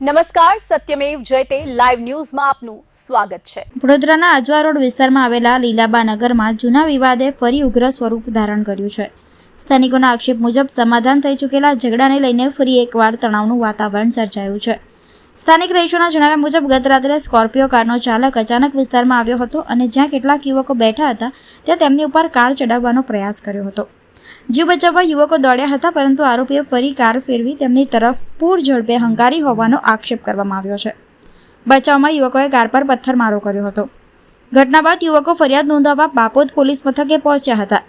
નમસ્કાર, સત્યમેવ જયતે લાઈવ ન્યૂઝમાં આપનું સ્વાગત છે। વડોદરાના આજવા રોડ વિસ્તારમાં આવેલા લીલાબા નગરમાં જૂના વિવાદે ફરી ઉગ્ર સ્વરૂપ ધારણ કર્યું છે। સ્થાનિકોના આક્ષેપ મુજબ સમાધાન થઈ ચૂકેલા ઝઘડાને લઈને ફરી એકવાર તણાવનું વાતાવરણ સર્જાયું છે। સ્થાનિક રહીશોના જણાવ્યા મુજબ ગત રાત્રે સ્કોર્પિયો કારનો ચાલક અચાનક વિસ્તારમાં આવ્યો હતો અને જ્યાં કેટલાક યુવકો બેઠા હતા ત્યાં તેમની ઉપર કાર ચડાવવાનો પ્રયાસ કર્યો હતો। જીવ બચાવવા યુવકો દોડ્યા હતા, પરંતુ આરોપીએ ફરી કાર ફેરવી તેમની તરફ પૂર ઝડપે હંકારી હોવાનો આક્ષેપ કરવામાં આવ્યો છે। બચાવમાં યુવકોએ કાર પર પથ્થરમારો કર્યો હતો। ઘટના બાદ યુવકો ફરિયાદ નોંધાવવા બાપોદ પોલીસ મથકે પહોંચ્યા હતા।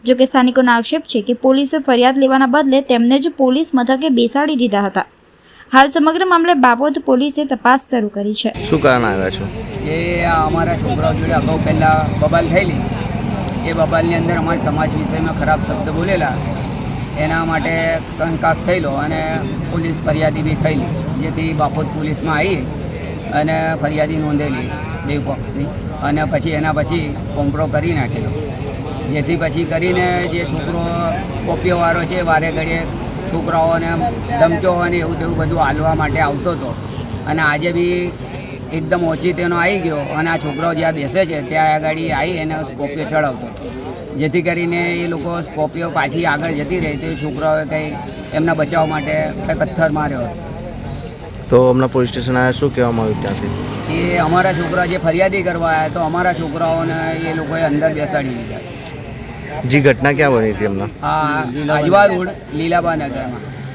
જોકે સ્થાનિકોનો આક્ષેપ છે કે પોલીસે ફરિયાદ લેવાના બદલે તેમને જ પોલીસ મથકે બેસાડી દીધા હતા। હાલ સમગ્ર મામલે બાપોદ પોલીસે તપાસ શરૂ કરી છે। શું કારણ આવ્યા છો? એ અમારા છોકરાઓ જોડે અગાઉ પહેલાં બબાલ થયેલી, એ બબાલની અંદર અમારા સમાજ વિષયમાં ખરાબ શબ્દ બોલેલા, એના માટે કંકાસ થયેલો અને પોલીસ ફરિયાદી બી થયેલી, જેથી બાપોદ પોલીસમાં આવી અને ફરિયાદી નોંધેલી બે પક્ષની, અને પછી એના પછી કોમ્પ્રો કરી નાખેલો, જેથી પછી કરીને જે છોકરો સ્કોર્પિયોવાળો છે વારે ઘડીએ છોકરાઓને ધમક્યો અને એવું તેવું બધું હાલવા માટે આવતો હતો, અને આજે બી એકદમ ઓછી તેનો આવી ગયો અને આ છોકરાઓ જ્યાં બેસે છે ત્યાં આગળ આવી એને સ્કોર્પિયો ચડાવતો, જેથી કરીને એ લોકો સ્કોર્પિયો પાછી આગળ જતી રહી તો છોકરાઓએ કંઈ એમના બચાવ માટે કંઈ પથ્થર માર્યો હશે। તો હમણાં પોલીસ સ્ટેશન આવ્યા, શું કહેવામાં આવ્યું ત્યાંથી? એ અમારા છોકરા જે ફરિયાદી કરવા આવ્યા તો અમારા છોકરાઓને એ લોકોએ અંદર બેસાડી દીધા। જી, ઘટના ક્યાં બની હતી હમણાં? આ આજવા રોડ લીલાબા નગરમાં।